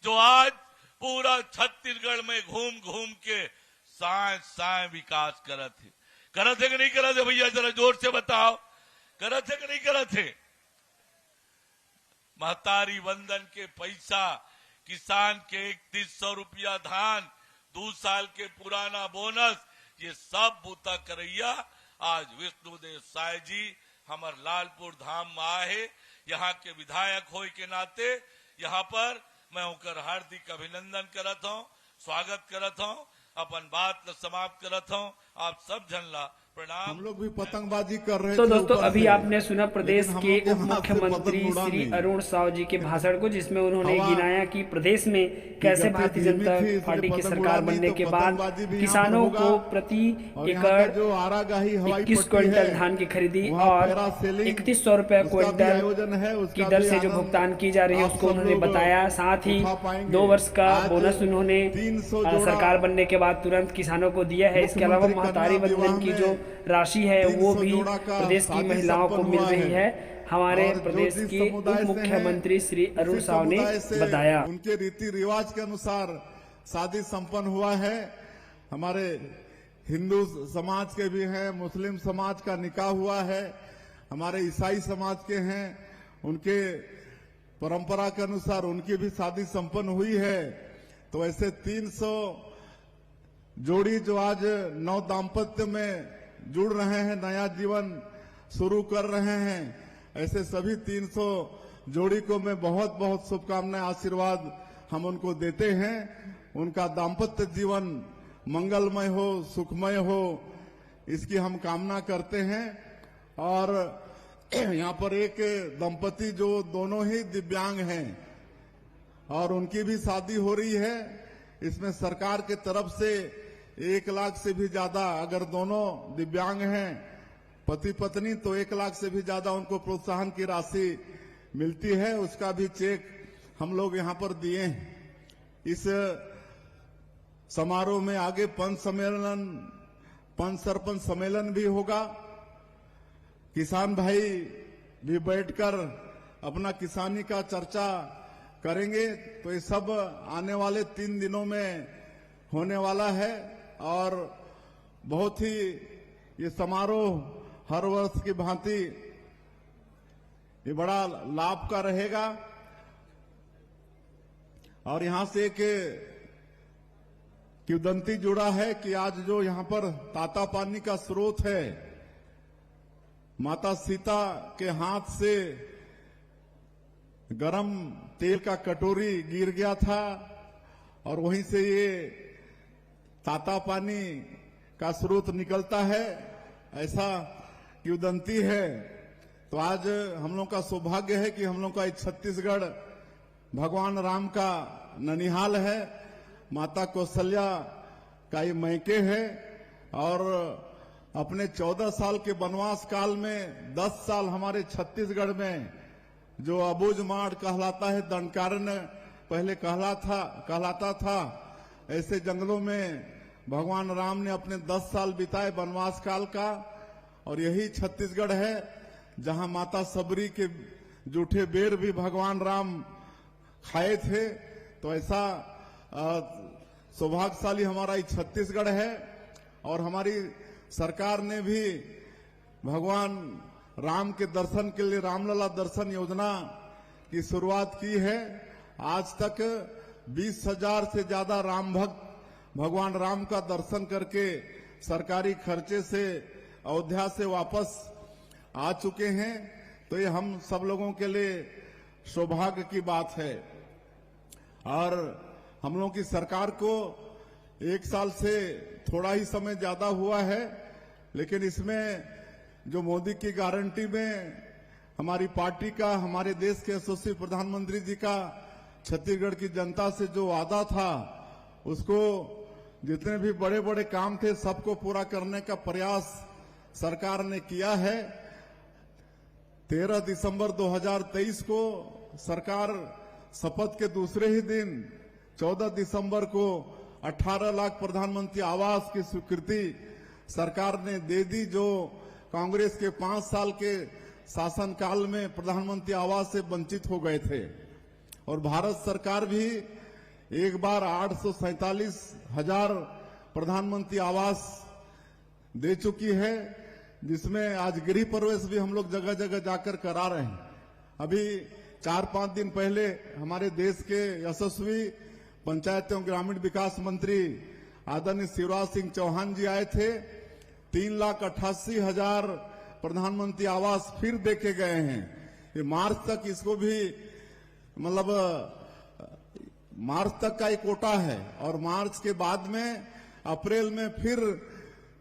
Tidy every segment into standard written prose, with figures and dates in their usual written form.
जो आज पूरा छत्तीसगढ़ में घूम घूम के साय विकास करत है कि नहीं करत है भैया, जरा जोर से बताओ, करत है कि नहीं करत है? महतारी वंदन के पैसा, किसान के 3100 रुपया धान, 2 साल के पुराना बोनस, ये सब बूता करैया आज विष्णुदेव साय जी हमार लालपुर धाम में आए। यहाँ के विधायक होए के नाते यहाँ पर मैं उनकर हार्दिक अभिनंदन करत हूँ, स्वागत करत हूँ, अपन बात ल समाप्त करत हूँ। आप सब जन ला प्रणाम। हम लोग भी पतंगबाजी कर रहे थे। तो दोस्तों अभी आपने सुना प्रदेश के उप मुख्यमंत्री श्री अरुण साव जी के भाषण को, जिसमें उन्होंने गिनाया कि प्रदेश में कैसे भारतीय जनता पार्टी की सरकार बनने के बाद किसानों को प्रति एकड़ 21 क्विंटल धान की खरीदी और 3100 रुपए क्विंटल की दर से जो भुगतान की जा रही है उसको उन्होंने बताया। साथ ही 2 वर्ष का बोनस उन्होंने सरकार बनने के बाद तुरंत किसानों को दिया है। इसके अलावा महतारी वंदन की जो राशि है वो भी प्रदेश की महिलाओं को मिल रही है, हमारे प्रदेश के उप मुख्यमंत्री श्री अरुण साव ने बताया। उनके रीति रिवाज के अनुसार शादी संपन्न हुआ है। हमारे हिंदू समाज के भी हैं, मुस्लिम समाज का निकाह हुआ है, हमारे ईसाई समाज के हैं, उनके परंपरा के अनुसार उनकी भी शादी संपन्न हुई है। तो ऐसे 300 जोड़ी जो आज नव दाम्पत्य में जुड़ रहे हैं, नया जीवन शुरू कर रहे हैं, ऐसे सभी 300 जोड़ी को मैं बहुत बहुत शुभकामनाएं, आशीर्वाद हम उनको देते हैं। उनका दाम्पत्य जीवन मंगलमय हो, सुखमय हो, इसकी हम कामना करते हैं। और यहाँ पर एक दंपति जो दोनों ही दिव्यांग हैं और उनकी भी शादी हो रही है। इसमें सरकार के तरफ से 1 लाख से भी ज्यादा, अगर दोनों दिव्यांग हैं पति पत्नी, तो 1 लाख से भी ज्यादा उनको प्रोत्साहन की राशि मिलती है। उसका भी चेक हम लोग यहाँ पर दिए हैं। इस समारोह में आगे पंच सरपंच सम्मेलन भी होगा। किसान भाई भी बैठकर अपना किसानी का चर्चा करेंगे। तो ये सब आने वाले 3 दिनों में होने वाला है और बहुत ही ये समारोह हर वर्ष की भांति ये बड़ा लाभ का रहेगा। और यहां से एक किंवदंती जुड़ा है कि आज जो यहां पर ताता पानी का स्रोत है, माता सीता के हाथ से गरम तेल का कटोरी गिर गया था और वहीं से ये ताता पानी का स्रोत निकलता है, ऐसा किंवदंती है। तो आज हम लोग का सौभाग्य है कि हम लोग का छत्तीसगढ़ भगवान राम का ननिहाल है, माता कौशल्या का ये मैके है। और अपने 14 साल के वनवास काल में 10 साल हमारे छत्तीसगढ़ में जो अबूझमाड़ कहलाता है, दंडकारण्य पहले कहलाता था, ऐसे जंगलों में भगवान राम ने अपने 10 साल बिताए वनवास काल का। और यही छत्तीसगढ़ है जहां माता सबरी के जूठे बेर भी भगवान राम खाए थे। तो ऐसा सौभाग्यशाली हमारा ये छत्तीसगढ़ है। और हमारी सरकार ने भी भगवान राम के दर्शन के लिए रामलला दर्शन योजना की शुरुआत की है। आज तक 20,000 से ज्यादा राम भक्त भगवान राम का दर्शन करके सरकारी खर्चे से अयोध्या से वापस आ चुके हैं। तो ये हम सब लोगों के लिए सौभाग्य की बात है। और हम लोगों की सरकार को 1 साल से थोड़ा ही समय ज्यादा हुआ है, लेकिन इसमें जो मोदी की गारंटी में हमारी पार्टी का, हमारे देश के यशस्वी प्रधानमंत्री जी का छत्तीसगढ़ की जनता से जो वादा था, उसको जितने भी बड़े बड़े काम थे सबको पूरा करने का प्रयास सरकार ने किया है। 13 दिसंबर 2023 को सरकार शपथ के दूसरे ही दिन 14 दिसंबर को 18 लाख प्रधानमंत्री आवास की स्वीकृति सरकार ने दे दी, जो कांग्रेस के 5 साल के शासनकाल में प्रधानमंत्री आवास से वंचित हो गए थे। और भारत सरकार भी एक बार 847,000 प्रधानमंत्री आवास दे चुकी है, जिसमें आज गृह प्रवेश भी हम लोग जगह जगह जाकर करा रहे हैं। अभी 4-5 दिन पहले हमारे देश के यशस्वी पंचायत एवं ग्रामीण विकास मंत्री आदरणीय शिवराज सिंह चौहान जी आए थे। 3,88,000 प्रधानमंत्री आवास फिर देके गए हैं। ये मार्च तक इसको भी मतलब मार्च तक का एक कोटा है और मार्च के बाद में अप्रैल में फिर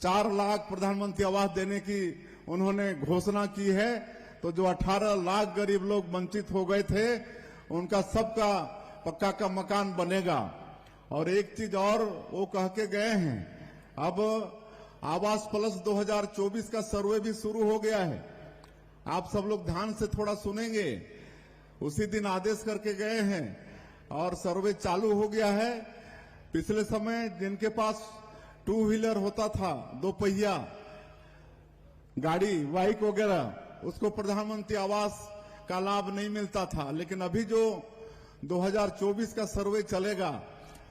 4 लाख प्रधानमंत्री आवास देने की उन्होंने घोषणा की है। तो जो 18 लाख गरीब लोग वंचित हो गए थे उनका सबका पक्का का मकान बनेगा। और एक चीज और वो कह के गए हैं, अब आवास प्लस 2024 का सर्वे भी शुरू हो गया है। आप सब लोग ध्यान से थोड़ा सुनेंगे। उसी दिन आदेश करके गए हैं और सर्वे चालू हो गया है। पिछले समय जिनके पास 2 व्हीलर होता था, 2 पहिया गाड़ी, बाइक वगैरह, उसको प्रधानमंत्री आवास का लाभ नहीं मिलता था। लेकिन अभी जो 2024 का सर्वे चलेगा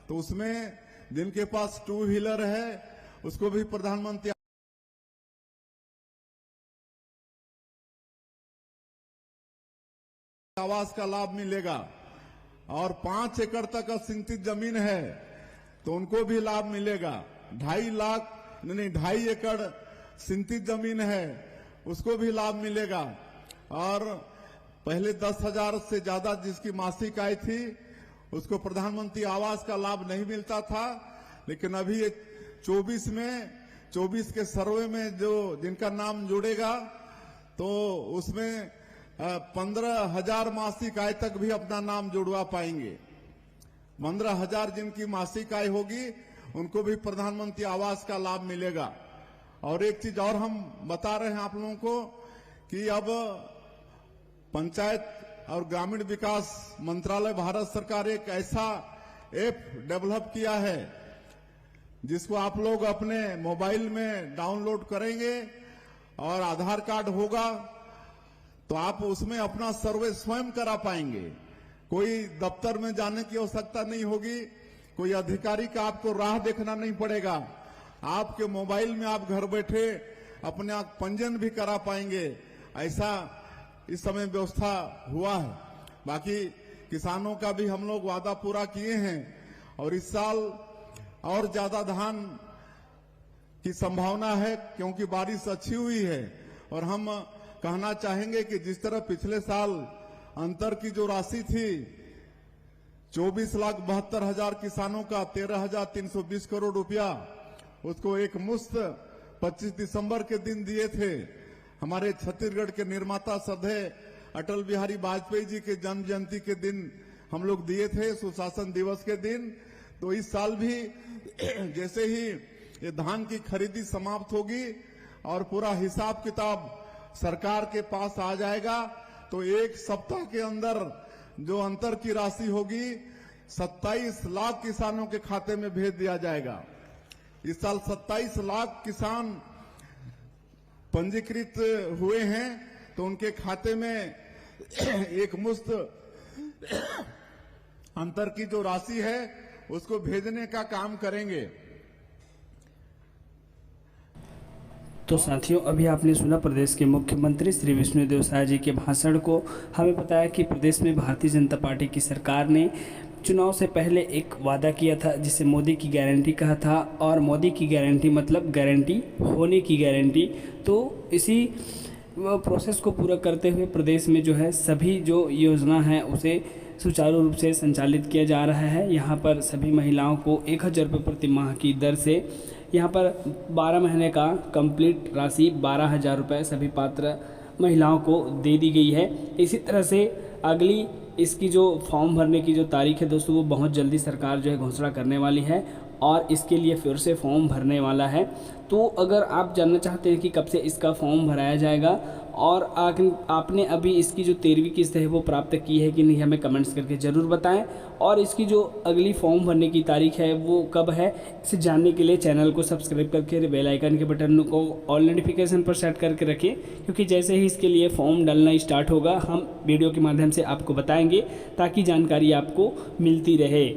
तो उसमें जिनके पास 2 व्हीलर है उसको भी प्रधानमंत्री आवास का लाभ मिलेगा। और 5 एकड़ तक सिंचित जमीन है तो उनको भी लाभ मिलेगा। 2.5 एकड़ सिंचित जमीन है उसको भी लाभ मिलेगा। और पहले 10,000 से ज्यादा जिसकी मासिक आय थी उसको प्रधानमंत्री आवास का लाभ नहीं मिलता था। लेकिन अभी ये 24 के सर्वे में जो जिनका नाम जुड़ेगा तो उसमें 15,000 मासिक आय तक भी अपना नाम जुड़वा पाएंगे। 15,000 जिनकी मासिक आय होगी उनको भी प्रधानमंत्री आवास का लाभ मिलेगा। और एक चीज और हम बता रहे हैं आप लोगों को कि अब पंचायत और ग्रामीण विकास मंत्रालय भारत सरकार एक ऐसा ऐप डेवलप किया है जिसको आप लोग अपने मोबाइल में डाउनलोड करेंगे और आधार कार्ड होगा तो आप उसमें अपना सर्वे स्वयं करा पाएंगे। कोई दफ्तर में जाने की आवश्यकता नहीं होगी, कोई अधिकारी का आपको राह देखना नहीं पड़ेगा। आपके मोबाइल में आप घर बैठे अपने आप पंजीयन भी करा पाएंगे। ऐसा इस समय व्यवस्था हुआ है। बाकी किसानों का भी हम लोग वादा पूरा किए हैं और इस साल और ज्यादा धान की संभावना है क्योंकि बारिश अच्छी हुई है। और हम कहना चाहेंगे कि जिस तरह पिछले साल अंतर की जो राशि थी 24,72,000 किसानों का 13,320 करोड़ रुपया उसको एक मुश्त 25 दिसंबर के दिन दिए थे। हमारे छत्तीसगढ़ के निर्माता श्रद्धेय अटल बिहारी वाजपेयी जी के जन्म जयंती के दिन हम लोग दिए थे, सुशासन दिवस के दिन। तो इस साल भी जैसे ही ये धान की खरीदी समाप्त होगी और पूरा हिसाब किताब सरकार के पास आ जाएगा तो एक सप्ताह के अंदर जो अंतर की राशि होगी 27 लाख किसानों के खाते में भेज दिया जाएगा। इस साल 27 लाख किसान पंजीकृत हुए हैं तो उनके खाते में एक मुश्त अंतर की जो राशि है उसको भेजने का काम करेंगे। तो साथियों, अभी आपने सुना प्रदेश के मुख्यमंत्री श्री विष्णुदेव साय जी के भाषण को। हमें बताया कि प्रदेश में भारतीय जनता पार्टी की सरकार ने चुनाव से पहले एक वादा किया था जिसे मोदी की गारंटी कहा था। और मोदी की गारंटी मतलब गारंटी होने की गारंटी। तो इसी प्रोसेस को पूरा करते हुए प्रदेश में जो है सभी जो योजना है उसे सुचारू रूप से संचालित किया जा रहा है। यहाँ पर सभी महिलाओं को 1,000 रुपये प्रति माह की दर से यहाँ पर 12 महीने का कंप्लीट राशि 12,000 रुपये सभी पात्र महिलाओं को दे दी गई है। इसी तरह से अगली इसकी जो फॉर्म भरने की जो तारीख है दोस्तों वो बहुत जल्दी सरकार जो है घोषणा करने वाली है और इसके लिए फिर से फॉर्म भरने वाला है। तो अगर आप जानना चाहते हैं कि कब से इसका फॉर्म भराया जाएगा और आपने अभी इसकी जो 13वीं किस्त है वो प्राप्त की है कि नहीं, हमें कमेंट्स करके ज़रूर बताएं। और इसकी जो अगली फॉर्म भरने की तारीख है वो कब है, इसे जानने के लिए चैनल को सब्सक्राइब करके बेल आइकन के बटन को ऑल नोटिफिकेशन पर सेट करके रखें, क्योंकि जैसे ही इसके लिए फॉर्म डालना स्टार्ट होगा हम वीडियो के माध्यम से आपको बताएंगे ताकि जानकारी आपको मिलती रहे।